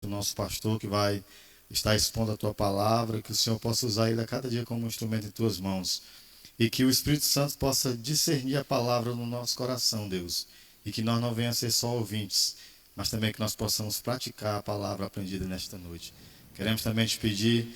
o nosso pastor que vai estar expondo a tua palavra, que o Senhor possa usar ele a cada dia como um instrumento em tuas mãos. E que o Espírito Santo possa discernir a palavra no nosso coração, Deus. E que nós não venhamos a ser só ouvintes, mas também que nós possamos praticar a palavra aprendida nesta noite. Queremos também te pedir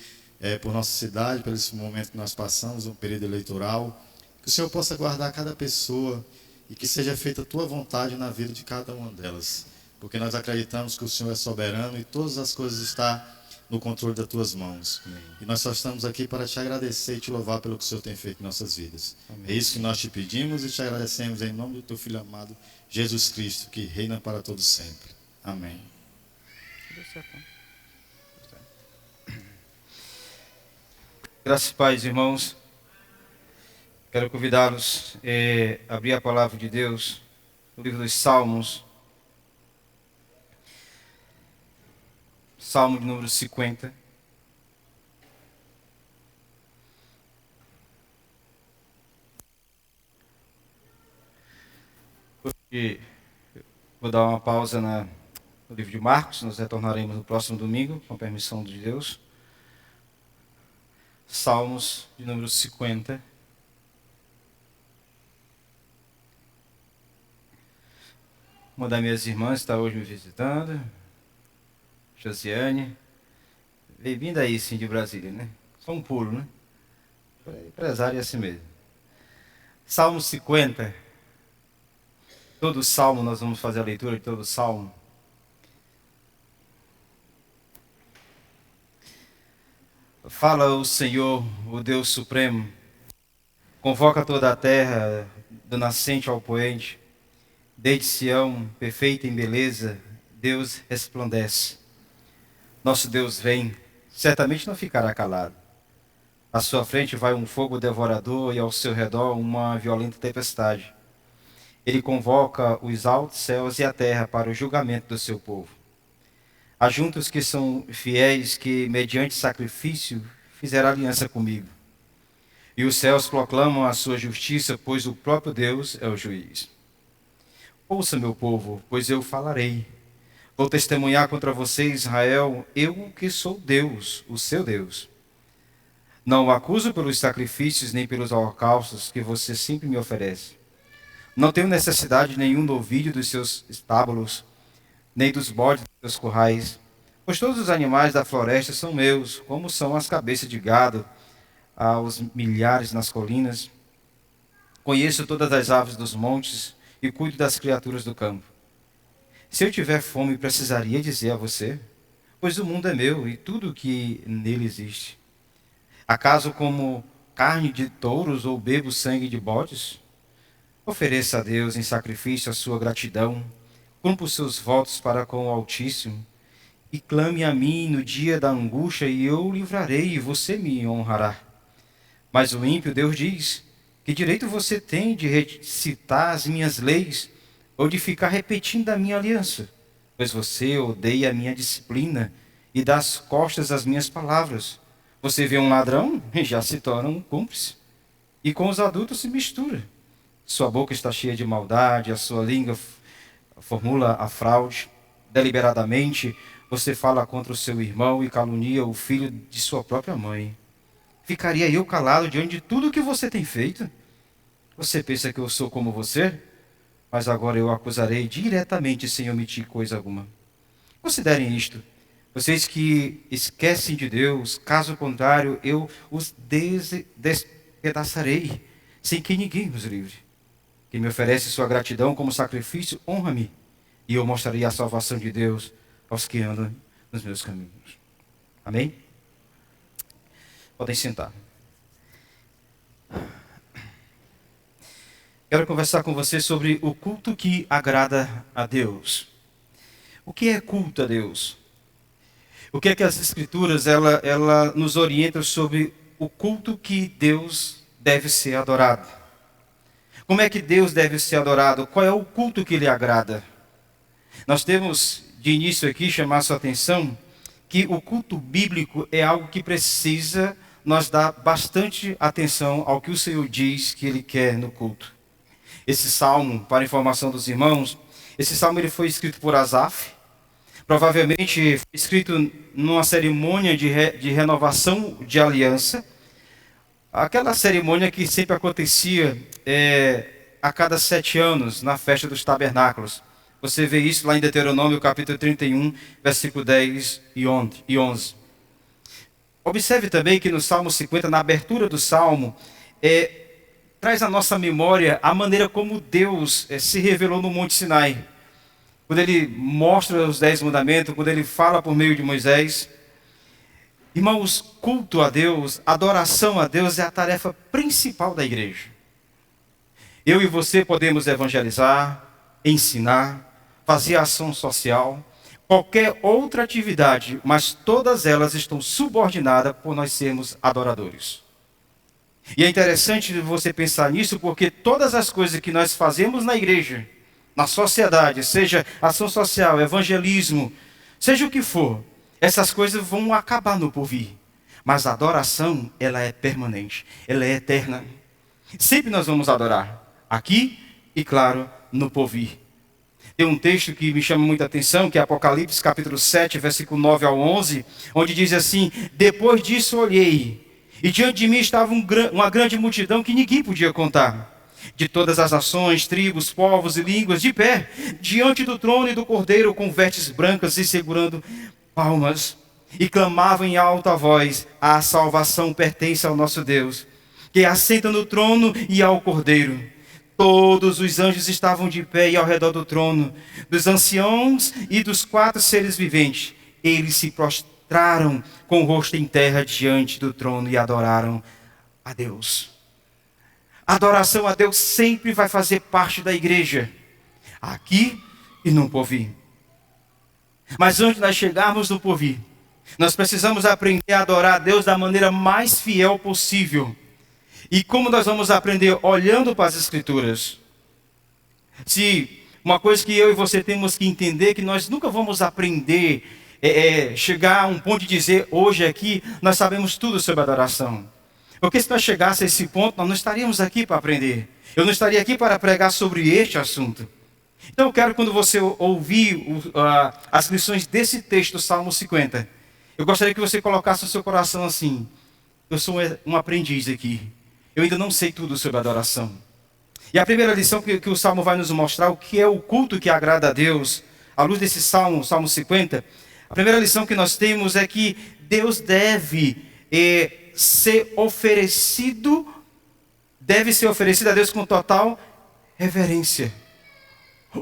por nossa cidade, por esse momento que nós passamos, um período eleitoral, que o Senhor possa guardar cada pessoa e que seja feita a tua vontade na vida de cada uma delas. Porque nós acreditamos que o Senhor é soberano e todas as coisas estão no controle das tuas mãos. Amém. E nós só estamos aqui para te agradecer e te louvar pelo que o Senhor tem feito em nossas vidas. Amém. É isso que nós te pedimos e te agradecemos em nome do teu Filho amado, Jesus Cristo, que reina para todos sempre. Amém. Graças e paz, irmãos. Quero convidá-los a abrir a palavra de Deus no livro dos Salmos. Salmo de número 50. Hoje vou dar uma pausa no livro de Marcos. Nós retornaremos no próximo domingo, com a permissão de Deus. Salmos de número 50. Uma das minhas irmãs está hoje me visitando, Josiane. Bem-vinda aí, sim, de Brasília, né? Só um pulo, né? Empresário é assim mesmo. Salmo 50. Todo salmo, nós vamos fazer a leitura de todo salmo. Fala o Senhor, o Deus Supremo, convoca toda a terra, do nascente ao poente. Desde Sião, perfeita em beleza, Deus resplandece. Nosso Deus vem, certamente não ficará calado. À sua frente vai um fogo devorador e ao seu redor uma violenta tempestade. Ele convoca os altos céus e a terra para o julgamento do seu povo. Ajunta os que são fiéis, que, mediante sacrifício, fizeram aliança comigo. E os céus proclamam a sua justiça, pois o próprio Deus é o juiz. Ouça, meu povo, pois eu falarei. Vou testemunhar contra você, Israel, eu que sou Deus, o seu Deus. Não o acuso pelos sacrifícios nem pelos holocaustos que você sempre me oferece. Não tenho necessidade de nenhum novilho dos seus estábulos, nem dos bodes dos seus currais, pois todos os animais da floresta são meus, como são as cabeças de gado, aos milhares nas colinas. Conheço todas as aves dos montes e cuido das criaturas do campo. Se eu tiver fome, precisaria dizer a você, pois o mundo é meu e tudo o que nele existe. Acaso como carne de touros ou bebo sangue de bodes? Ofereça a Deus em sacrifício a sua gratidão, cumpra os seus votos para com o Altíssimo, e clame a mim no dia da angústia, e eu o livrarei, e você me honrará. Mas o ímpio, Deus diz, que direito você tem de recitar as minhas leis, ou de ficar repetindo a minha aliança? Pois você odeia a minha disciplina, e dá as costas às minhas palavras. Você vê um ladrão, e já se torna um cúmplice, e com os adultos se mistura. Sua boca está cheia de maldade, a sua língua formula a fraude. Deliberadamente, você fala contra o seu irmão e calunia o filho de sua própria mãe. Ficaria eu calado diante de tudo o que você tem feito? Você pensa que eu sou como você? Mas agora eu acusarei diretamente sem omitir coisa alguma. Considerem isto. Vocês que esquecem de Deus, caso contrário, eu os despedaçarei, sem que ninguém os livre. Quem me oferece sua gratidão como sacrifício, honra-me, e eu mostrarei a salvação de Deus aos que andam nos meus caminhos. Amém? Podem sentar. Quero conversar com você sobre o culto que agrada a Deus. O que é culto a Deus? O que é que as Escrituras ela nos orientam sobre o culto que Deus deve ser adorado? Como é que Deus deve ser adorado? Qual é o culto que lhe agrada? Nós temos de início aqui chamar sua atenção que o culto bíblico é algo que precisa nós dar bastante atenção ao que o Senhor diz que Ele quer no culto. Esse salmo, para informação dos irmãos, esse salmo ele foi escrito por Asaf, Provavelmente foi escrito numa cerimônia de renovação de aliança, aquela cerimônia que sempre acontecia a cada 7 anos, na festa dos tabernáculos. Você vê isso lá em Deuteronômio, capítulo 31, versículo 10 e 11. Observe também que no Salmo 50, na abertura do Salmo, traz à nossa memória a maneira como Deus se revelou no Monte Sinai. Quando ele mostra os 10 mandamentos, quando ele fala por meio de Moisés. Irmãos, culto a Deus, adoração a Deus é a tarefa principal da igreja. Eu e você podemos evangelizar, ensinar, fazer ação social, qualquer outra atividade, mas todas elas estão subordinadas por nós sermos adoradores. E é interessante você pensar nisso, porque todas as coisas que nós fazemos na igreja, na sociedade, seja ação social, evangelismo, seja o que for, essas coisas vão acabar no porvir. Mas a adoração, ela é permanente, ela é eterna. Sempre nós vamos adorar, aqui e, claro, no porvir. Tem um texto que me chama muita atenção, que é Apocalipse capítulo 7, versículo 9 ao 11, onde diz assim: depois disso olhei, e diante de mim estava uma grande multidão que ninguém podia contar, de todas as nações, tribos, povos e línguas, de pé, diante do trono e do Cordeiro, com vestes brancas e segurando palmas, e clamavam em alta voz: a salvação pertence ao nosso Deus, que assenta no trono e ao Cordeiro. Todos os anjos estavam de pé e ao redor do trono, dos anciãos e dos 4 seres viventes. Eles se prostraram com o rosto em terra diante do trono e adoraram a Deus. A adoração a Deus sempre vai fazer parte da igreja, aqui e no porvir. Mas antes de nós chegarmos no porvir, nós precisamos aprender a adorar a Deus da maneira mais fiel possível. E como nós vamos aprender? Olhando para as Escrituras. Se uma coisa que eu e você temos que entender, que nós nunca vamos aprender, chegar a um ponto de dizer, hoje aqui, nós sabemos tudo sobre adoração. Porque se nós chegássemos a esse ponto, nós não estaríamos aqui para aprender. Eu não estaria aqui para pregar sobre este assunto. Então eu quero, quando você ouvir as lições desse texto do Salmo 50, eu gostaria que você colocasse no seu coração assim: eu sou um aprendiz aqui. Eu ainda não sei tudo sobre adoração. E a primeira lição que o Salmo vai nos mostrar, o que é o culto que agrada a Deus, à luz desse Salmo 50, a primeira lição que nós temos é que Deus deve ser oferecido a Deus com total reverência.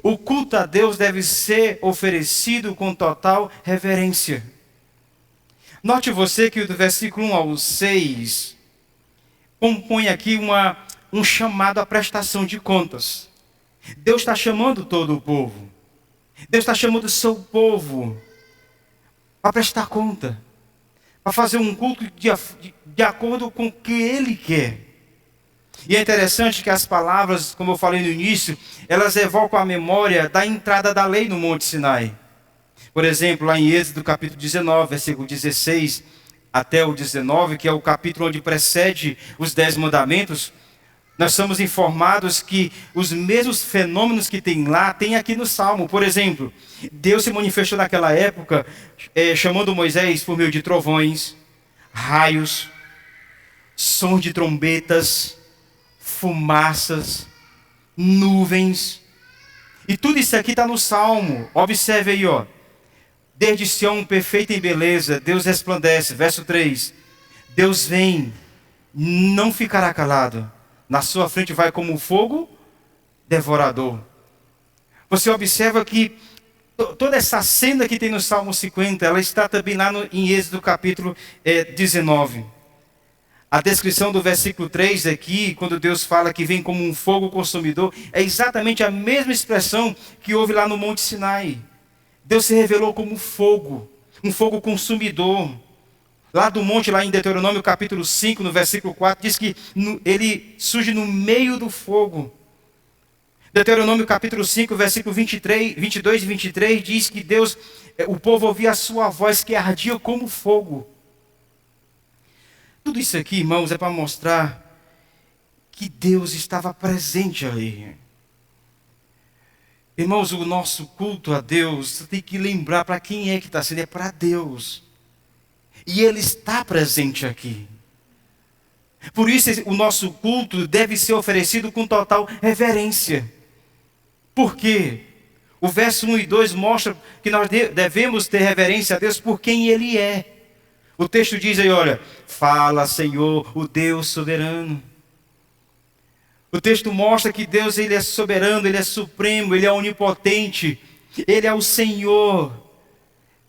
O culto a Deus deve ser oferecido com total reverência. Note você que do versículo 1 ao 6... compõe aqui um chamado à prestação de contas. Deus está chamando todo o povo. Deus está chamando o seu povo para prestar conta, para fazer um culto de acordo com o que Ele quer. E é interessante que as palavras, como eu falei no início, elas evocam a memória da entrada da lei no Monte Sinai. Por exemplo, lá em Êxodo capítulo 19, versículo 16... até o 19, que é o capítulo onde precede os 10 mandamentos, nós somos informados que os mesmos fenômenos que tem lá, tem aqui no Salmo. Por exemplo, Deus se manifestou naquela época, chamando Moisés por meio de trovões, raios, sons de trombetas, fumaças, nuvens. E tudo isso aqui está no Salmo. Observe aí, ó. Desde Sião, perfeita em beleza, Deus resplandece. Verso 3. Deus vem, não ficará calado. Na sua frente vai como um fogo devorador. Você observa que toda essa cena que tem no Salmo 50, ela está também lá em Êxodo capítulo 19. A descrição do versículo 3 aqui, quando Deus fala que vem como um fogo consumidor, é exatamente a mesma expressão que houve lá no Monte Sinai. Deus se revelou como um fogo consumidor. Lá do monte, lá em Deuteronômio capítulo 5, no versículo 4, diz que ele surge no meio do fogo. Deuteronômio capítulo 5, versículo 22 e 23, diz que o povo ouvia a sua voz que ardia como fogo. Tudo isso aqui, irmãos, é para mostrar que Deus estava presente ali. Irmãos, o nosso culto a Deus, você tem que lembrar para quem é que está sendo, é para Deus. E Ele está presente aqui. Por isso o nosso culto deve ser oferecido com total reverência. Por quê? O verso 1 e 2 mostra que nós devemos ter reverência a Deus por quem Ele é. O texto diz aí, olha, fala, Senhor, o Deus soberano. O texto mostra que Deus, Ele é soberano, Ele é supremo, Ele é onipotente, Ele é o Senhor.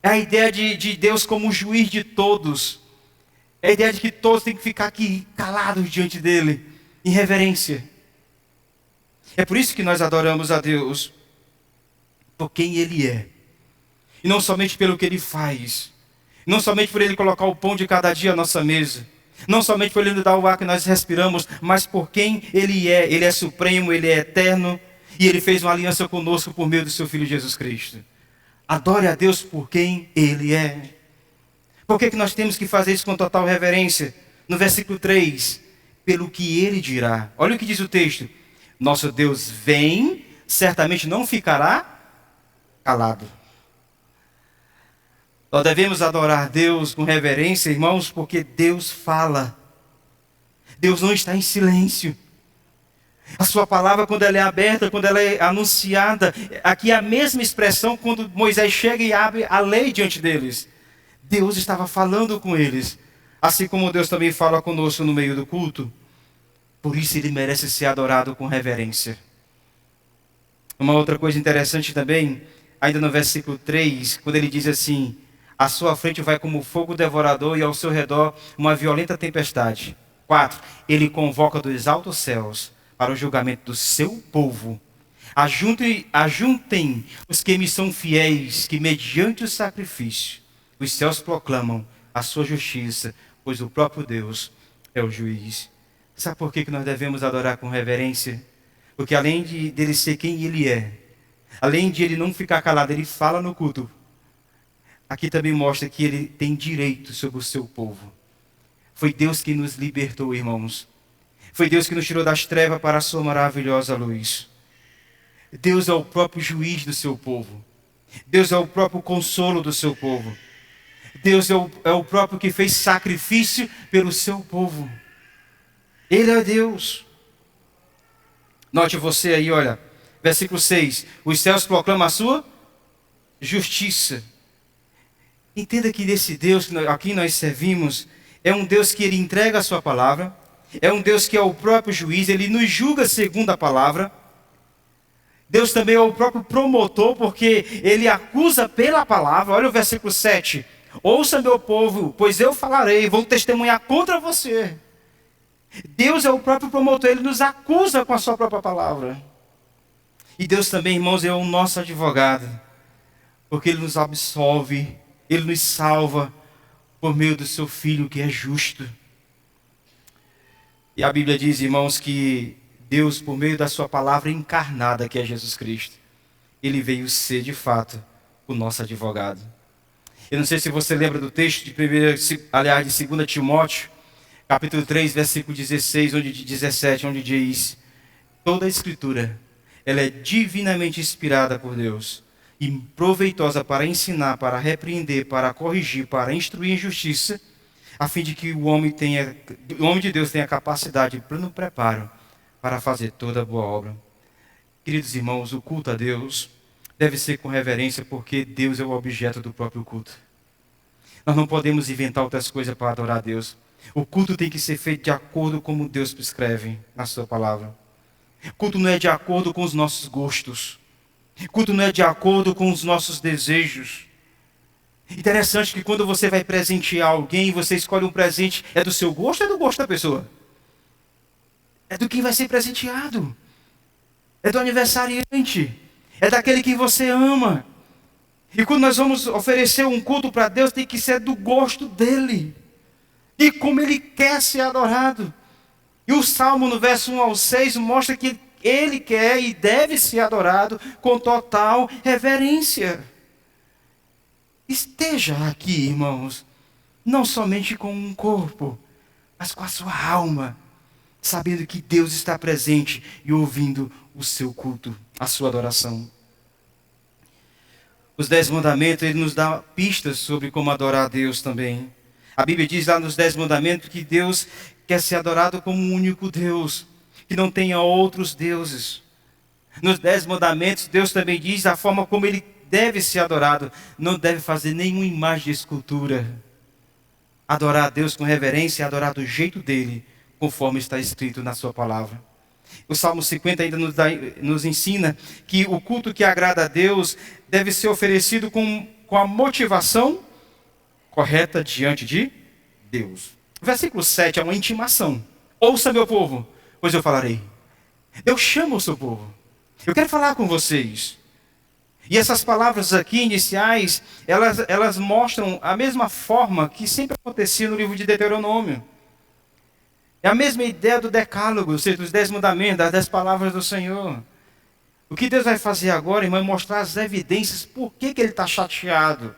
É a ideia de Deus como juiz de todos. É a ideia de que todos têm que ficar aqui calados diante dEle, em reverência. É por isso que nós adoramos a Deus, por quem Ele é. E não somente pelo que Ele faz. Não somente por Ele colocar o pão de cada dia à nossa mesa. Não somente por Ele nos dar o ar que nós respiramos, mas por quem Ele é. Ele é supremo, Ele é eterno. E Ele fez uma aliança conosco por meio do Seu Filho Jesus Cristo. Adore a Deus por quem Ele é. Por que nós temos que fazer isso com total reverência? No versículo 3, pelo que Ele dirá. Olha o que diz o texto. Nosso Deus vem, certamente não ficará calado. Nós devemos adorar Deus com reverência, irmãos, porque Deus fala. Deus não está em silêncio. A sua palavra, quando ela é aberta, quando ela é anunciada, aqui é a mesma expressão quando Moisés chega e abre a lei diante deles. Deus estava falando com eles, assim como Deus também fala conosco no meio do culto. Por isso Ele merece ser adorado com reverência. Uma outra coisa interessante também, ainda no versículo 3, quando ele diz assim, à sua frente vai como fogo devorador e ao seu redor uma violenta tempestade. 4. Ele convoca dos altos céus para o julgamento do seu povo. Ajuntem os que me são fiéis, que mediante o sacrifício, os céus proclamam a sua justiça, pois o próprio Deus é o juiz. Sabe por que nós devemos adorar com reverência? Porque além dele ser quem Ele é, além de Ele não ficar calado, Ele fala no culto. Aqui também mostra que Ele tem direito sobre o seu povo. Foi Deus que nos libertou, irmãos. Foi Deus que nos tirou das trevas para a sua maravilhosa luz. Deus é o próprio juiz do seu povo. Deus é o próprio consolo do seu povo. Deus é o próprio que fez sacrifício pelo seu povo. Ele é Deus. Note você aí, olha, versículo 6. Os céus proclamam a sua justiça. Entenda que desse Deus a quem nós servimos, é um Deus que Ele entrega a sua palavra, é um Deus que é o próprio juiz, Ele nos julga segundo a palavra. Deus também é o próprio promotor, porque Ele acusa pela palavra. Olha o versículo 7. Ouça, meu povo, pois eu falarei, vou testemunhar contra você. Deus é o próprio promotor, Ele nos acusa com a sua própria palavra. E Deus também, irmãos, é o nosso advogado, porque Ele nos absolve, Ele nos salva por meio do seu Filho que é justo. E a Bíblia diz, irmãos, que Deus, por meio da sua palavra encarnada, que é Jesus Cristo, Ele veio ser, de fato, o nosso advogado. Eu não sei se você lembra do texto de 2 Timóteo, capítulo 3, versículo 17, onde diz, toda a Escritura, ela é divinamente inspirada por Deus e proveitosa para ensinar, para repreender, para corrigir, para instruir em justiça, a fim de que o homem de Deus tenha capacidade e pleno preparo para fazer toda boa obra. Queridos irmãos, o culto a Deus deve ser com reverência, porque Deus é o objeto do próprio culto. Nós não podemos inventar outras coisas para adorar a Deus. O culto tem que ser feito de acordo com como Deus prescreve na sua palavra. O culto não é de acordo com os nossos gostos. O culto não é de acordo com os nossos desejos. Interessante que quando você vai presentear alguém, você escolhe um presente, é do seu gosto ou é do gosto da pessoa? É do quem vai ser presenteado. É do aniversariante. É daquele que você ama. E quando nós vamos oferecer um culto para Deus, tem que ser do gosto dele. E como ele quer ser adorado. E o Salmo, no verso 1 ao 6, mostra que ele quer e deve ser adorado com total reverência. Esteja aqui, irmãos, não somente com um corpo, mas com a sua alma, sabendo que Deus está presente e ouvindo o seu culto, a sua adoração. Os 10 mandamentos, ele nos dá pistas sobre como adorar a Deus também. A Bíblia diz lá nos 10 mandamentos que Deus quer ser adorado como um único Deus, que não tenha outros deuses. Nos 10 mandamentos, Deus também diz a forma como ele deve ser adorado. Não deve fazer nenhuma imagem de escultura. Adorar a Deus com reverência e adorar do jeito dele, conforme está escrito na sua palavra. O Salmo 50 ainda nos ensina que o culto que agrada a Deus deve ser oferecido com a motivação correta diante de Deus. O versículo 7 é uma intimação. Ouça, meu povo, pois eu falarei. Deus chama o seu povo. Eu quero falar com vocês. E essas palavras aqui iniciais, elas mostram a mesma forma que sempre acontecia no livro de Deuteronômio. É a mesma ideia do decálogo, ou seja, dos 10 mandamentos, das 10 palavras do Senhor. O que Deus vai fazer agora, irmão, é mostrar as evidências por que ele está chateado.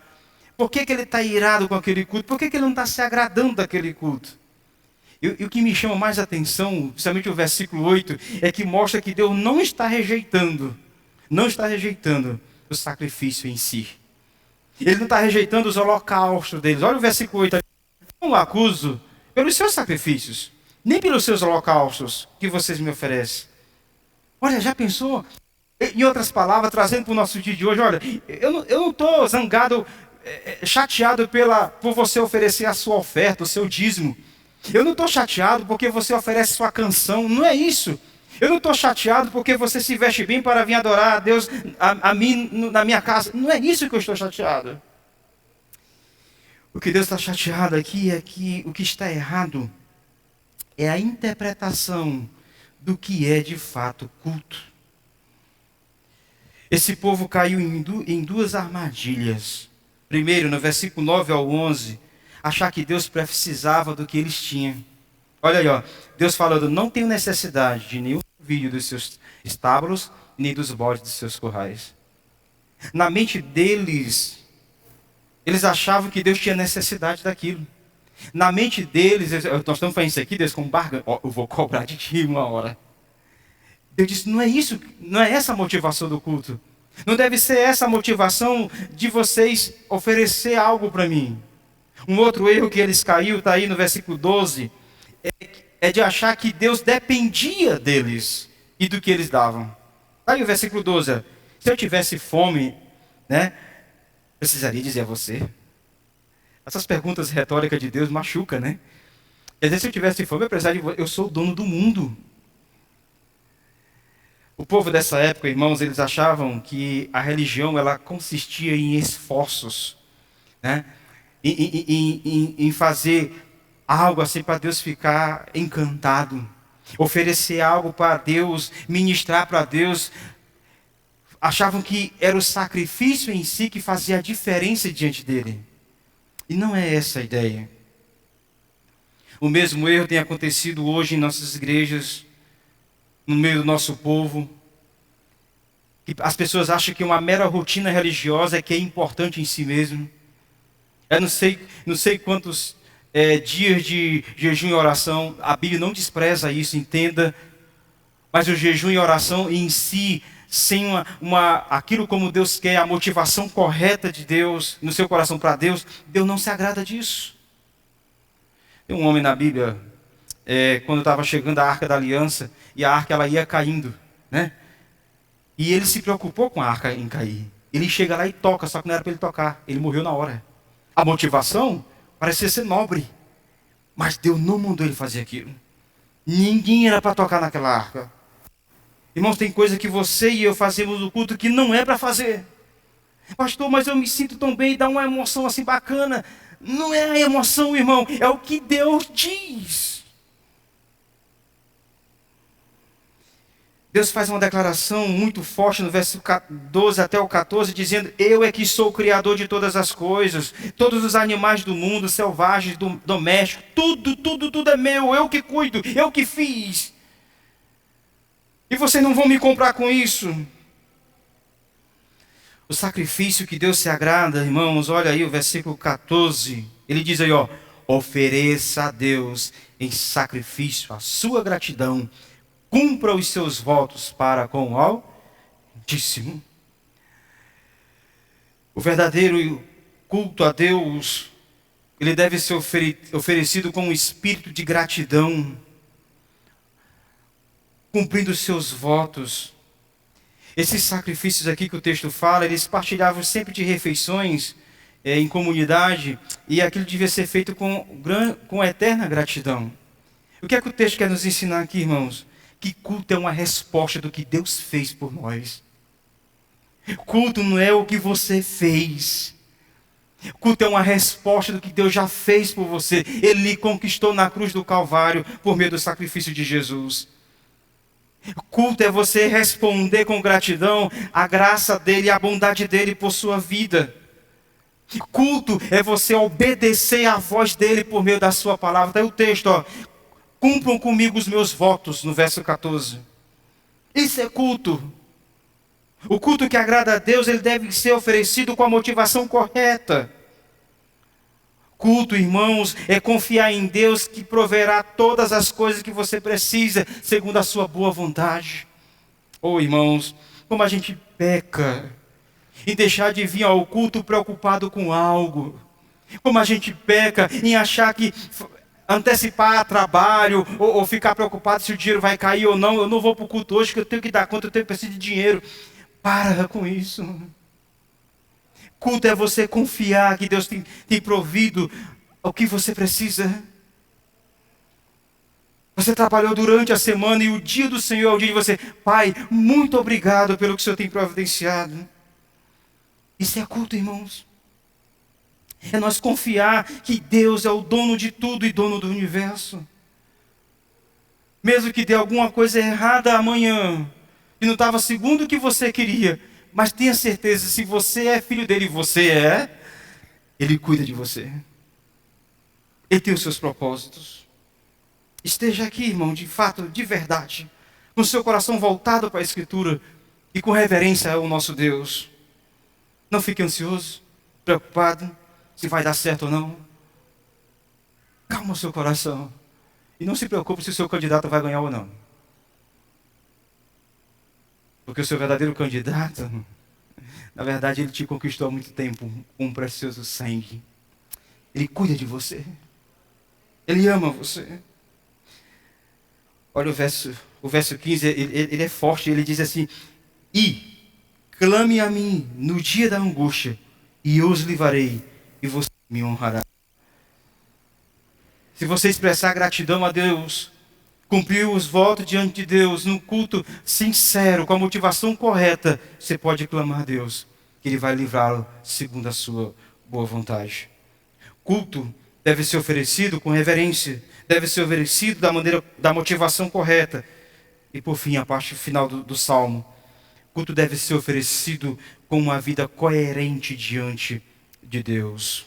Por que ele está irado com aquele culto? Por que ele não está se agradando daquele culto? E o que me chama mais atenção, principalmente o versículo 8, é que mostra que Deus não está rejeitando o sacrifício em si. Ele não está rejeitando os holocaustos deles. Olha o versículo 8. Não o acuso pelos seus sacrifícios, nem pelos seus holocaustos que vocês me oferecem. Olha, já pensou? Em outras palavras, trazendo para o nosso dia de hoje, olha, eu não estou zangado, chateado por você oferecer a sua oferta, o seu dízimo. Eu não estou chateado porque você oferece sua canção, não é isso. Eu não estou chateado porque você se veste bem para vir adorar a Deus, a mim, na minha casa. Não é isso que eu estou chateado. O que Deus está chateado aqui é que o que está errado é a interpretação do que é de fato culto. Esse povo caiu em duas armadilhas. Primeiro, no versículo 9 ao 11, achar que Deus precisava do que eles tinham. Olha aí, ó, Deus falando, não tenho necessidade de nenhum novilho dos seus estábulos, nem dos bodes dos seus currais. Na mente deles, eles achavam que Deus tinha necessidade daquilo. Na mente deles, nós estamos fazendo isso aqui, Deus, com barganha. Eu vou cobrar de ti uma hora. Deus disse, não é isso, não é essa a motivação do culto. Não deve ser essa a motivação de vocês oferecer algo para mim. Um outro erro que eles caíram, está aí no versículo 12, é de achar que Deus dependia deles e do que eles davam. Está aí o versículo 12. Se eu tivesse fome, né, precisaria dizer a você. Essas perguntas retóricas de Deus machucam, né? Quer dizer, se eu tivesse fome, eu precisaria de você. Eu sou o dono do mundo. O povo dessa época, irmãos, eles achavam que a religião ela consistia em esforços, né? Em fazer algo assim para Deus ficar encantado, oferecer algo para Deus, ministrar para Deus. Achavam que era o sacrifício em si que fazia a diferença diante dele. E não é essa a ideia. O mesmo erro tem acontecido hoje em nossas igrejas, no meio do nosso povo. As pessoas acham que uma mera rotina religiosa é que é importante em si mesmo. Eu não sei quantos dias de jejum e oração, a Bíblia não despreza isso, entenda. Mas o jejum e oração em si, sem aquilo como Deus quer, a motivação correta de Deus, no seu coração para Deus, Deus não se agrada disso. Tem um homem na Bíblia, quando estava chegando a Arca da Aliança, e a Arca ela ia caindo, né? E ele se preocupou com a Arca em cair. Ele chega lá e toca, só que não era para ele tocar, ele morreu na hora. A motivação parecia ser nobre, mas Deus não mandou ele fazer aquilo. Ninguém era para tocar naquela arca. Irmãos, tem coisa que você e eu fazemos no culto que não é para fazer. Pastor, mas eu me sinto tão bem, dá uma emoção assim bacana. Não é a emoção, irmão, é o que Deus diz. Deus faz uma declaração muito forte no verso 12 até o 14, dizendo, eu é que sou o Criador de todas as coisas, todos os animais do mundo, selvagens, domésticos, tudo é meu, eu que cuido, eu que fiz. E vocês não vão me comprar com isso. O sacrifício que Deus se agrada, irmãos, olha aí o versículo 14, ele diz aí, ó, ofereça a Deus em sacrifício a sua gratidão, cumpra os seus votos para com o Altíssimo. O verdadeiro culto a Deus, ele deve ser oferecido com um espírito de gratidão, cumprindo os seus votos. Esses sacrifícios aqui que o texto fala, eles partilhavam sempre de refeições em comunidade, e aquilo devia ser feito com eterna gratidão. O que é que o texto quer nos ensinar aqui, irmãos? Que culto é uma resposta do que Deus fez por nós. Culto não é o que você fez. Culto é uma resposta do que Deus já fez por você. Ele lhe conquistou na cruz do Calvário por meio do sacrifício de Jesus. Culto é você responder com gratidão à graça dele e à bondade dele por sua vida. Culto é você obedecer à voz dele por meio da sua palavra. Está aí o texto, ó. Cumpram comigo os meus votos, no verso 14. Isso é culto. O culto que agrada a Deus, ele deve ser oferecido com a motivação correta. Culto, irmãos, é confiar em Deus que proverá todas as coisas que você precisa, segundo a sua boa vontade. Oh, irmãos, como a gente peca em deixar de vir ao culto preocupado com algo. Como a gente peca em achar que antecipar trabalho ou ficar preocupado se o dinheiro vai cair ou não. Eu não vou para o culto hoje porque eu tenho que dar conta, eu preciso de dinheiro. Para com isso. Culto é você confiar que Deus tem provido o que você precisa. Você trabalhou durante a semana e o dia do Senhor é o dia de você. Pai, muito obrigado pelo que o Senhor tem providenciado. Isso é culto, irmãos. É nós confiar que Deus é o dono de tudo e dono do universo. Mesmo que dê alguma coisa errada amanhã, e não estava segundo o que você queria, mas tenha certeza, se você é filho dele, ele cuida de você. Ele tem os seus propósitos. Esteja aqui, irmão, de fato, de verdade, com seu coração voltado para a Escritura e com reverência ao nosso Deus. Não fique ansioso, preocupado, se vai dar certo ou não. Calma o seu coração. E não se preocupe se o seu candidato vai ganhar ou não. Porque o seu verdadeiro candidato, na verdade, ele te conquistou há muito tempo com um precioso sangue. Ele cuida de você. Ele ama você. Olha o verso 15, ele é forte, ele diz assim: e clame a mim no dia da angústia, e eu os livrarei, e você me honrará. Se você expressar gratidão a Deus, cumprir os votos diante de Deus, num culto sincero, com a motivação correta, você pode clamar a Deus, que Ele vai livrá-lo segundo a sua boa vontade. Culto deve ser oferecido com reverência, deve ser oferecido da motivação correta. E por fim, a parte final do Salmo. Culto deve ser oferecido com uma vida coerente diante de Deus.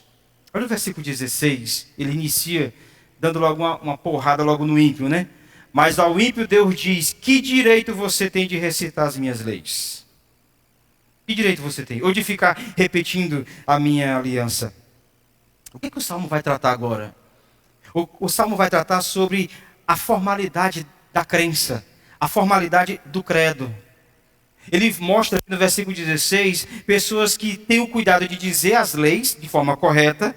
Olha o versículo 16, ele inicia dando logo uma porrada logo no ímpio, né? Mas ao ímpio Deus diz: que direito você tem de recitar as minhas leis? Que direito você tem? Ou de ficar repetindo a minha aliança? O que o Salmo vai tratar agora? O Salmo vai tratar sobre a formalidade da crença, a formalidade do credo. Ele mostra no versículo 16, pessoas que têm o cuidado de dizer as leis de forma correta,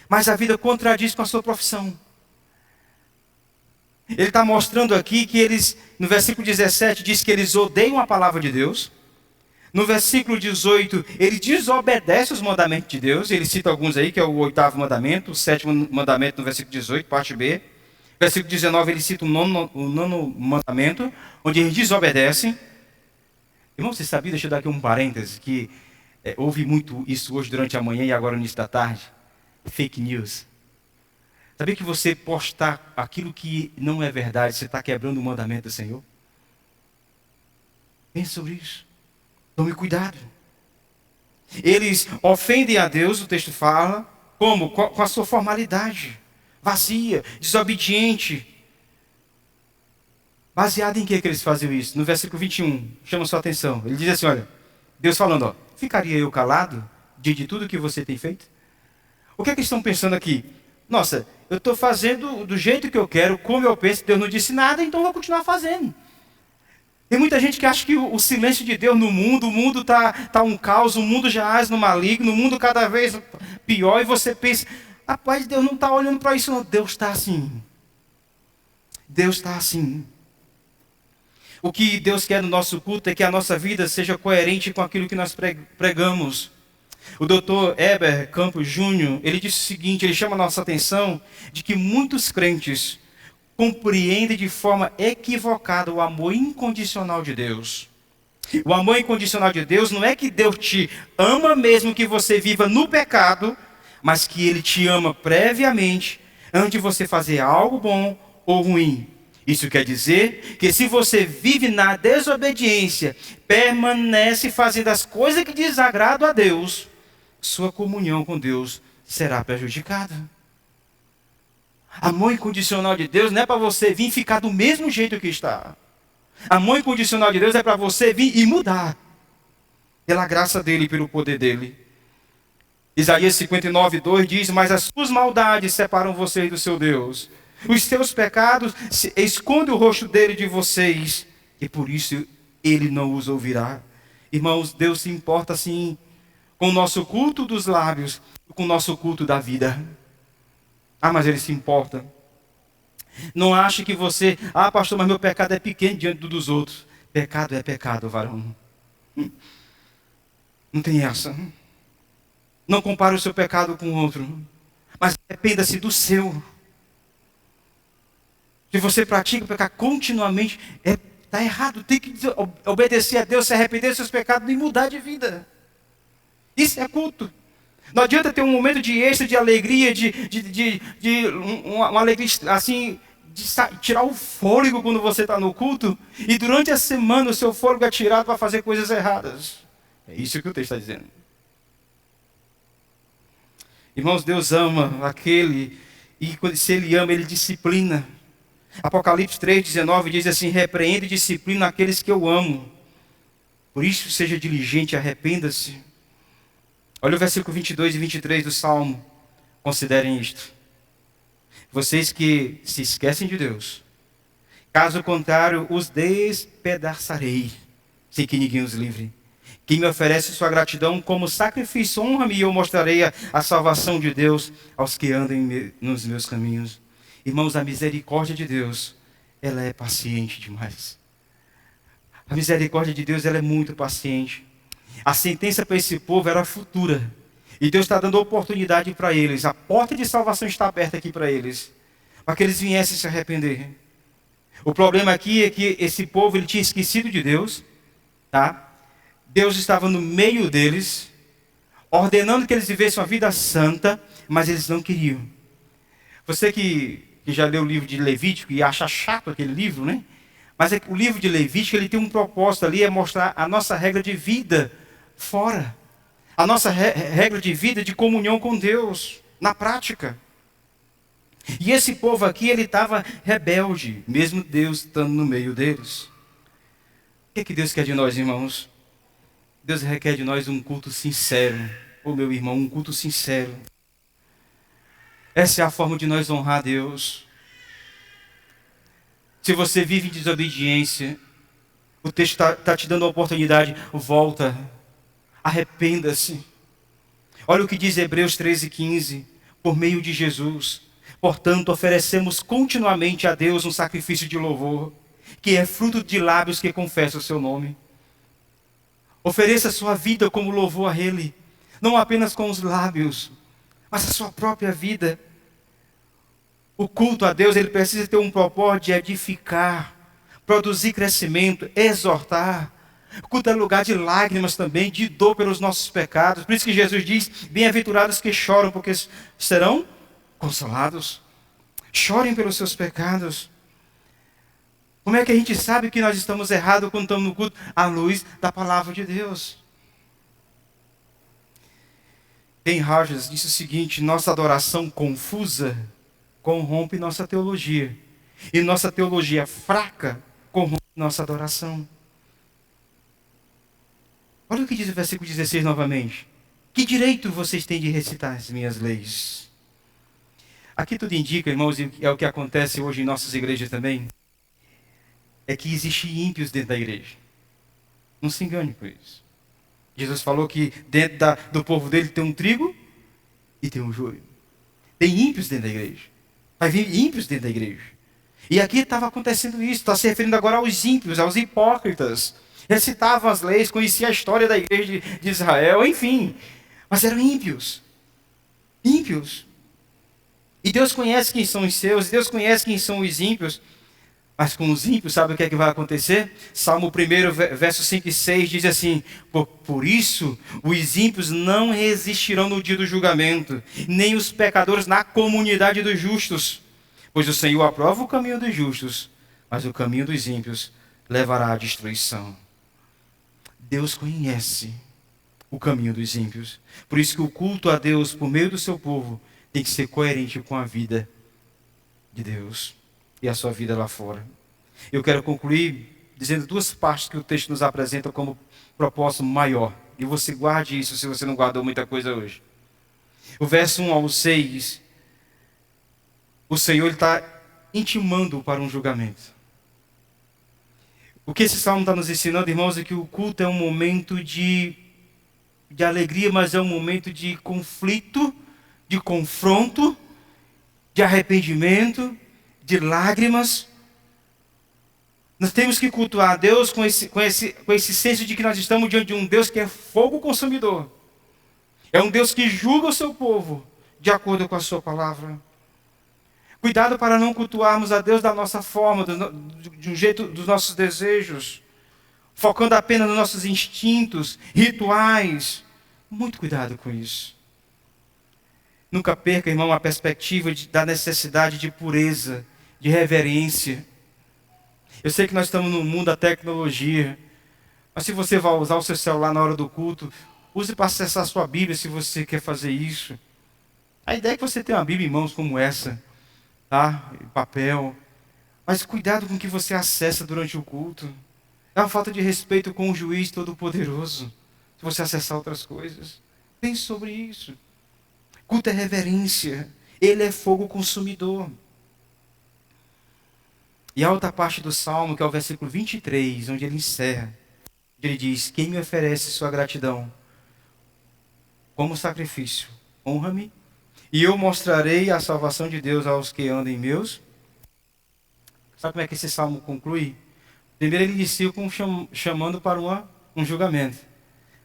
mas a vida contradiz com a sua profissão. Ele está mostrando aqui que eles, no versículo 17, diz que eles odeiam a palavra de Deus. No versículo 18, ele desobedece os mandamentos de Deus. Ele cita alguns aí, que é o 8º mandamento, o 7º mandamento no versículo 18, parte B. Versículo 19, ele cita o nono mandamento, onde eles desobedecem. Irmão, você sabia, deixa eu dar aqui um parêntese, que houve muito isso hoje durante a manhã e agora no início da tarde. Fake news. Sabia que você postar aquilo que não é verdade, você está quebrando o mandamento do Senhor? Pense sobre isso. Tome cuidado. Eles ofendem a Deus, o texto fala, como? Com a sua formalidade. Vazia, desobediente. Baseado em que eles faziam isso? No versículo 21, chama sua atenção. Ele diz assim, olha, Deus falando, ó, ficaria eu calado diante de tudo que você tem feito? O que é que eles estão pensando aqui? Nossa, eu estou fazendo do jeito que eu quero, como eu penso, Deus não disse nada, então eu vou continuar fazendo. Tem muita gente que acha que o silêncio de Deus no mundo, o mundo tá um caos, o mundo já age no maligno, o mundo cada vez pior, e você pensa, rapaz, Deus não está olhando para isso não. Deus está assim. Deus está assim. O que Deus quer no nosso culto é que a nossa vida seja coerente com aquilo que nós pregamos. O Dr. Heber Campos Júnior, ele disse o seguinte, ele chama a nossa atenção de que muitos crentes compreendem de forma equivocada o amor incondicional de Deus. O amor incondicional de Deus não é que Deus te ama mesmo que você viva no pecado, mas que Ele te ama previamente, antes de você fazer algo bom ou ruim. Isso quer dizer que se você vive na desobediência, permanece fazendo as coisas que desagradam a Deus, sua comunhão com Deus será prejudicada. Amor incondicional de Deus não é para você vir ficar do mesmo jeito que está. Amor incondicional de Deus é para você vir e mudar. Pela graça dEle e pelo poder dEle. Isaías 59:2 diz, mas as suas maldades separam vocês do seu Deus. Os seus pecados escondem o rosto dEle de vocês. E por isso Ele não os ouvirá. Irmãos, Deus se importa assim com o nosso culto dos lábios, com o nosso culto da vida. Mas Ele se importa. Não ache que você, pastor, mas meu pecado é pequeno diante dos outros. Pecado é pecado, varão. Não tem essa. Não compare o seu pecado com o outro. Mas arrependa-se do seu. Se você pratica o pecado continuamente, está errado. Tem que obedecer a Deus, se arrepender dos seus pecados e mudar de vida. Isso é culto. Não adianta ter um momento de êxtase, de alegria, uma alegria assim, de tirar o fôlego quando você está no culto, e durante a semana o seu fôlego é tirado para fazer coisas erradas. É isso que o texto está dizendo. Irmãos, Deus ama aquele, e se Ele ama, Ele disciplina. Apocalipse 3:19 diz assim, repreende e disciplina aqueles que eu amo. Por isso seja diligente, arrependa-se. Olha o versículo 22 e 23 do Salmo. Considerem isto. Vocês que se esquecem de Deus, caso contrário, os despedaçarei, sem que ninguém os livre. Quem me oferece sua gratidão como sacrifício, honra-me e eu mostrarei a salvação de Deus aos que andam nos meus caminhos. Irmãos, a misericórdia de Deus, ela é paciente demais. A misericórdia de Deus, ela é muito paciente. A sentença para esse povo era futura. E Deus está dando oportunidade para eles. A porta de salvação está aberta aqui para eles. Para que eles viessem se arrepender. O problema aqui é que esse povo ele tinha esquecido de Deus. Tá? Deus estava no meio deles. Ordenando que eles vivessem uma vida santa. Mas eles não queriam. Você que já leu o livro de Levítico e acha chato aquele livro, né? Mas o livro de Levítico ele tem um propósito ali. É mostrar a nossa regra de vida fora. A nossa regra de vida de comunhão com Deus, na prática. E esse povo aqui, ele estava rebelde, mesmo Deus estando no meio deles. O que Deus quer de nós, irmãos? Deus requer de nós um culto sincero. Meu irmão, um culto sincero. Essa é a forma de nós honrar a Deus. Se você vive em desobediência, o texto está te dando a oportunidade, volta. Arrependa-se. Olha o que diz Hebreus 13:15. Por meio de Jesus. Portanto, oferecemos continuamente a Deus um sacrifício de louvor, que é fruto de lábios que confessam o seu nome. Ofereça a sua vida como louvor a Ele. Não apenas com os lábios, mas a sua própria vida. O culto a Deus, ele precisa ter um propósito de edificar, produzir crescimento, exortar. O culto é lugar de lágrimas também, de dor pelos nossos pecados. Por isso que Jesus diz, bem-aventurados que choram, porque serão consolados. Chorem pelos seus pecados. Como é que a gente sabe que nós estamos errados quando estamos no culto? À luz da palavra de Deus. Ken Rogers disse o seguinte, nossa adoração confusa corrompe nossa teologia. E nossa teologia fraca corrompe nossa adoração. Olha o que diz o versículo 16 novamente. Que direito vocês têm de recitar as minhas leis? Aqui tudo indica, irmãos, e é o que acontece hoje em nossas igrejas também. é que existem ímpios dentro da igreja. Não se engane com isso. Jesus falou que dentro do povo dele tem um trigo e tem um joio. Tem ímpios dentro da igreja. Vai vir ímpios dentro da igreja. E aqui estava acontecendo isso. Está se referindo agora aos ímpios, aos hipócritas. Recitavam as leis, conheciam a história da igreja de Israel, enfim. Mas eram ímpios. Ímpios. E Deus conhece quem são os seus, Deus conhece quem são os ímpios. Mas com os ímpios, sabe o que é que vai acontecer? Salmo 1, versos 5 e 6 diz assim: por isso os ímpios não resistirão no dia do julgamento, nem os pecadores na comunidade dos justos. Pois o Senhor aprova o caminho dos justos, mas o caminho dos ímpios levará à destruição. Deus conhece o caminho dos ímpios. Por isso que o culto a Deus por meio do seu povo tem que ser coerente com a vida de Deus e a sua vida lá fora. Eu quero concluir dizendo duas partes que o texto nos apresenta como propósito maior. E você guarde isso se você não guardou muita coisa hoje. O verso 1 ao 6, o Senhor está intimando para um julgamento. O que esse salmo está nos ensinando, irmãos, é que o culto é um momento de alegria, mas é um momento de conflito, de confronto, de arrependimento, de lágrimas. Nós temos que cultuar a Deus com esse senso de que nós estamos diante de um Deus que é fogo consumidor. É um Deus que julga o seu povo de acordo com a sua palavra. Cuidado para não cultuarmos a Deus da nossa forma, de um jeito dos nossos desejos, focando apenas nos nossos instintos, rituais. Muito cuidado com isso. Nunca perca, irmão, a perspectiva da necessidade de pureza, de reverência. Eu sei que nós estamos no mundo da tecnologia, mas se você vai usar o seu celular na hora do culto, use para acessar a sua Bíblia se você quer fazer isso. A ideia é que você tenha uma Bíblia em mãos como essa, tá? Papel. Mas cuidado com o que você acessa durante o culto. É uma falta de respeito com o juiz todo-poderoso, se você acessar outras coisas. Pense sobre isso. Culto é reverência. Ele é fogo consumidor. E a outra parte do Salmo, que é o versículo 23, onde ele encerra. Ele diz: quem me oferece sua gratidão como sacrifício, honra-me, e eu mostrarei a salvação de Deus aos que andam em meus. Sabe como é que esse Salmo conclui? Primeiro ele inicia chamando para um julgamento.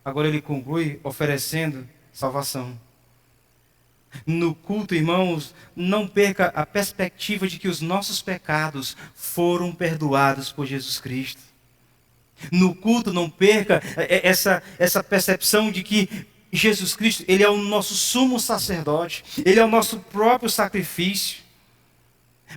Agora ele conclui oferecendo salvação. No culto, irmãos, não perca a perspectiva de que os nossos pecados foram perdoados por Jesus Cristo. No culto, não perca essa percepção de que Jesus Cristo, Ele é o nosso sumo sacerdote, Ele é o nosso próprio sacrifício.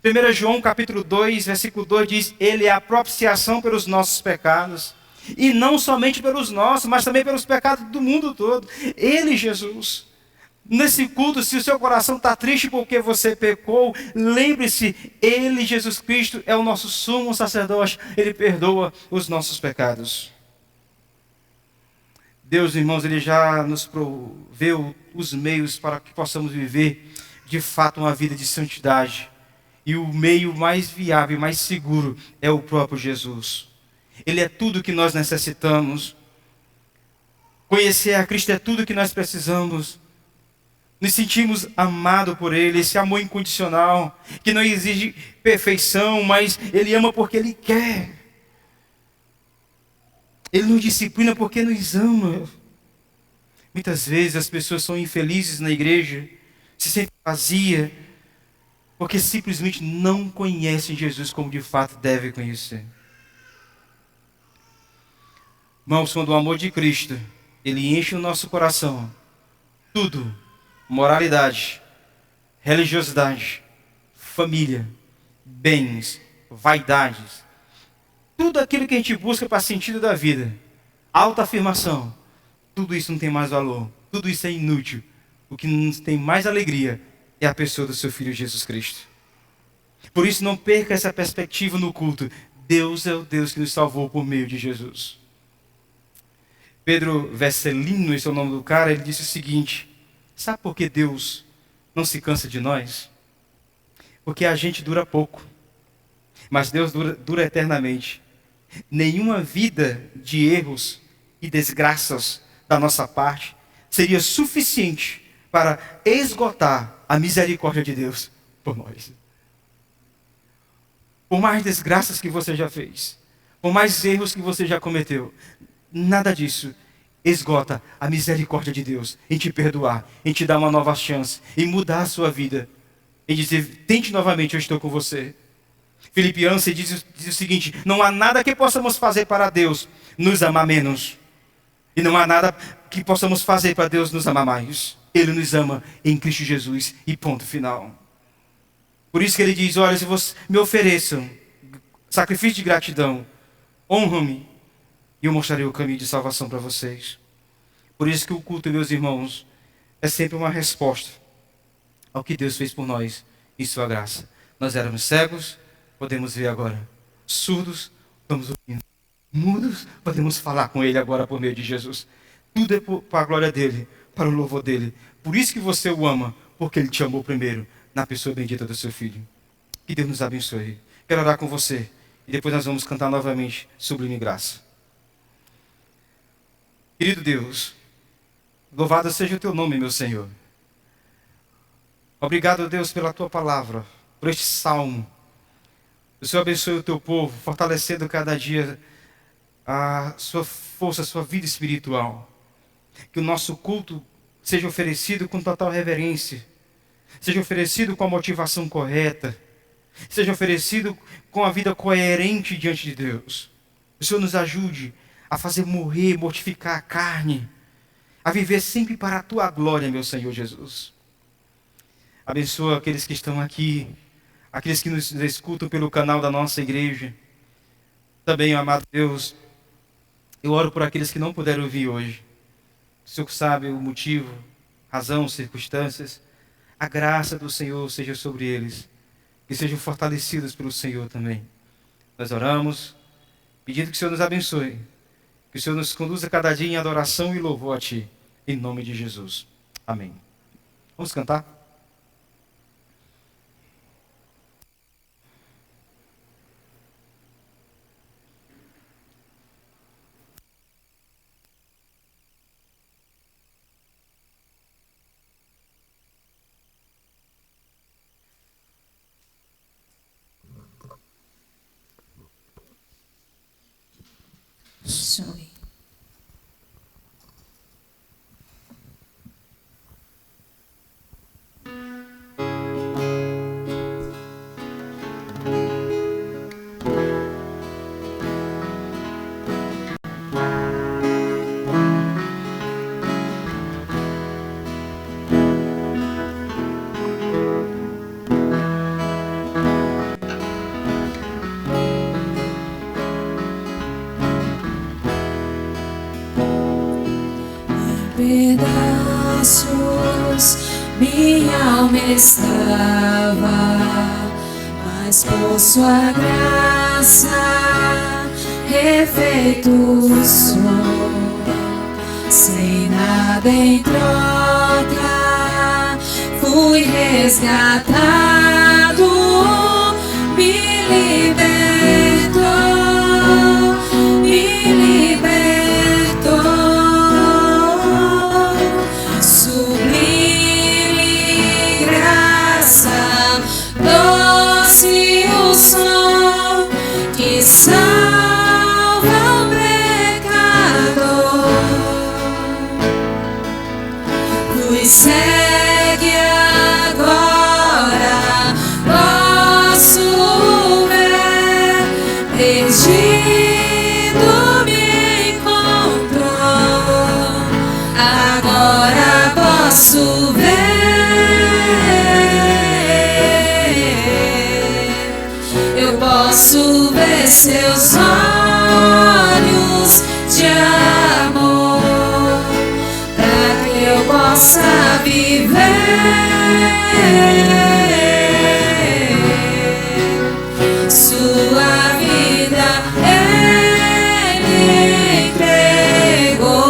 1 João capítulo 2, versículo 2 diz: Ele é a propiciação pelos nossos pecados. E não somente pelos nossos, mas também pelos pecados do mundo todo. Ele, Jesus. Nesse culto, se o seu coração está triste porque você pecou, lembre-se, Ele, Jesus Cristo, é o nosso sumo sacerdote. Ele perdoa os nossos pecados. Deus, irmãos, Ele já nos proveu os meios para que possamos viver, de fato, uma vida de santidade. E o meio mais viável e mais seguro é o próprio Jesus. Ele é tudo o que nós necessitamos. Conhecer a Cristo é tudo o que nós precisamos. Nos sentimos amados por Ele, esse amor incondicional, que não exige perfeição, mas Ele ama porque Ele quer. Ele nos disciplina porque nos ama. Muitas vezes as pessoas são infelizes na igreja, se sentem vazias, porque simplesmente não conhecem Jesus como de fato devem conhecer. Irmãos, quando o amor de Cristo, Ele enche o nosso coração, tudo, moralidade, religiosidade, família, bens, vaidades, tudo aquilo que a gente busca para sentido da vida, autoafirmação, tudo isso não tem mais valor, tudo isso é inútil. O que nos tem mais alegria é a pessoa do seu Filho Jesus Cristo. Por isso não perca essa perspectiva no culto. Deus é o Deus que nos salvou por meio de Jesus. Pedro Vescelino, esse é o nome do cara, ele disse o seguinte: sabe por que Deus não se cansa de nós? Porque a gente dura pouco. mas Deus dura eternamente. Nenhuma vida de erros e desgraças da nossa parte seria suficiente para esgotar a misericórdia de Deus por nós. Por mais desgraças que você já fez, por mais erros que você já cometeu, nada disso esgota a misericórdia de Deus em te perdoar, em te dar uma nova chance, em mudar a sua vida, em dizer: tente novamente, eu estou com você. Filipenses diz o seguinte: não há nada que possamos fazer para Deus nos amar menos, e não há nada que possamos fazer para Deus nos amar mais. Ele nos ama em Cristo Jesus, e ponto final. Por isso que ele diz: olha, se vocês me ofereçam sacrifício de gratidão, honram-me, e eu mostrarei o caminho de salvação para vocês. Por isso que o culto, meus irmãos, é sempre uma resposta ao que Deus fez por nós em sua graça. Nós éramos cegos, podemos ver agora. Surdos, estamos ouvindo. Mudos, podemos falar com Ele agora por meio de Jesus. Tudo é para a glória dEle, para o louvor dEle. Por isso que você o ama, porque Ele te amou primeiro, na pessoa bendita do seu Filho. Que Deus nos abençoe. Quero orar com você, e depois nós vamos cantar novamente Sublime Graça. Querido Deus, louvado seja o Teu nome, meu Senhor. Obrigado, Deus, pela Tua palavra, por este salmo. O Senhor abençoe o Teu povo, fortalecendo cada dia a sua força, a sua vida espiritual. Que o nosso culto seja oferecido com total reverência, seja oferecido com a motivação correta, seja oferecido com a vida coerente diante de Deus. O Senhor nos ajude a fazer morrer, mortificar a carne, a viver sempre para a Tua glória, meu Senhor Jesus. Abençoa aqueles que estão aqui, aqueles que nos escutam pelo canal da nossa igreja. Também, amado Deus, eu oro por aqueles que não puderam vir hoje. O Senhor sabe o motivo, razão, circunstâncias. A graça do Senhor seja sobre eles, que sejam fortalecidos pelo Senhor também. Nós oramos, pedindo que o Senhor nos abençoe, que o Senhor nos conduza cada dia em adoração e louvor a Ti, em nome de Jesus. Amém. Vamos cantar? Soy. Pedaços minha alma estava, mas por sua graça refeito sou, sem nada em troca fui resgatado, me libertou, me libertou. Sublime graça, doce o som que salva o pecador. Fui segue agora, posso ver, perdido me encontrou. Agora posso ver, eu posso ver seus olhos de amor, para que eu possa viver sua vida. Ele entregou.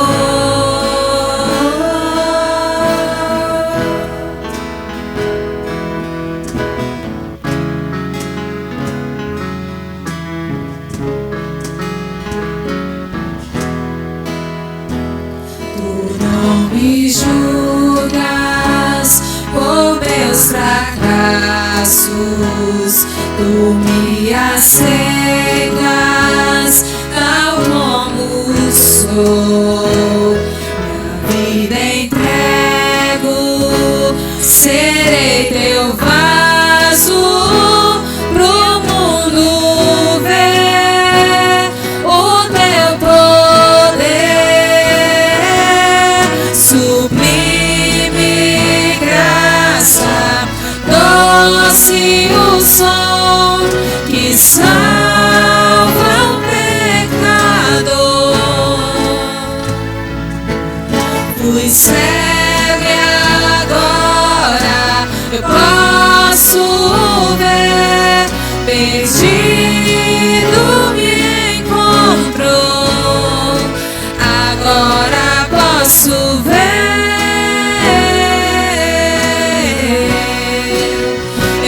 tu me aceitas tal como sou. Minha vida entrego, serei teu vaso pro mundo ver o teu poder, sublime graça, doce o som que salva o pecador. Fui cego e agora eu posso ver, perdido me encontrou, agora posso ver.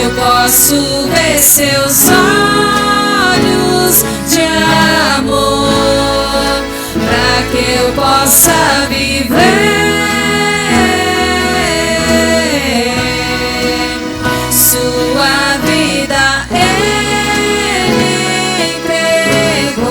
Eu posso ver seus olhos de amor, pra que eu possa viver. Sua vida ele entregou.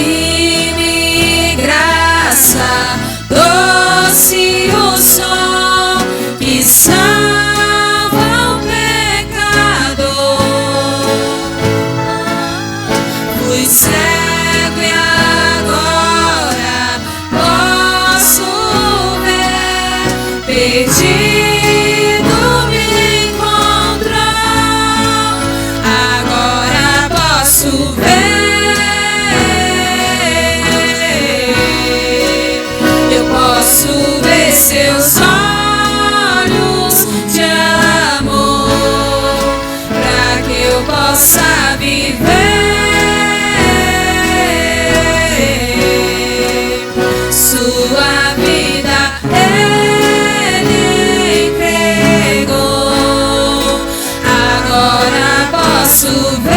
Sublime graça, doce o som que salva o pecador. Fui cego e agora posso ver, perdido me encontrou, agora posso ver. Posso ver seus olhos de amor, pra que eu possa viver. Sua vida ele entregou, agora posso ver.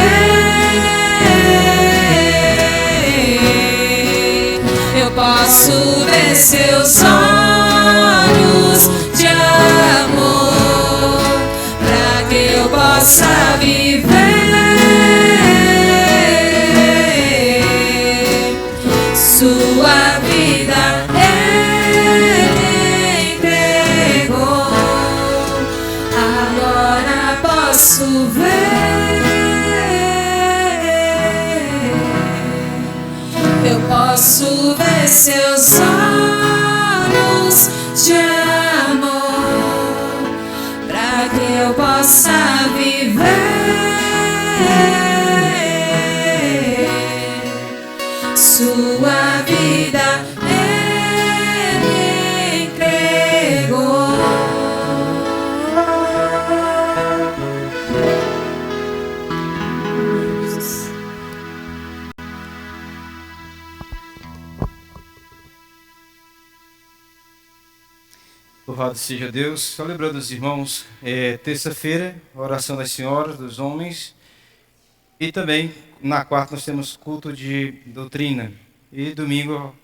Eu posso ver seus olhos de amor, pra que eu possa viver. Sua vida ele entregou, agora posso ver. Eu posso ver seus olhos de amor, pra que eu possa viver. Sua vida ele entregou. Louvado seja Deus. Só lembrando os irmãos, terça-feira, oração das senhoras, dos homens. E também, na quarta, nós temos culto de doutrina. E domingo,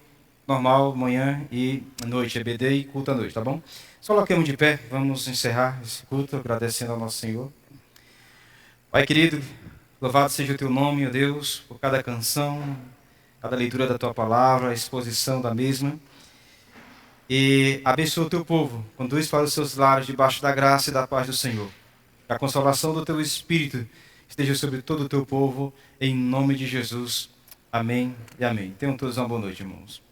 normal, manhã e noite, EBD e culto à noite, tá bom? Só coloquemos de pé, vamos encerrar esse culto, agradecendo ao nosso Senhor. Pai querido, louvado seja o teu nome, ó Deus, por cada canção, cada leitura da tua palavra, a exposição da mesma. E abençoa o teu povo, conduz para os seus lares debaixo da graça e da paz do Senhor. Que a consolação do teu Espírito esteja sobre todo o teu povo, em nome de Jesus. Amém e amém. Tenham todos uma boa noite, irmãos.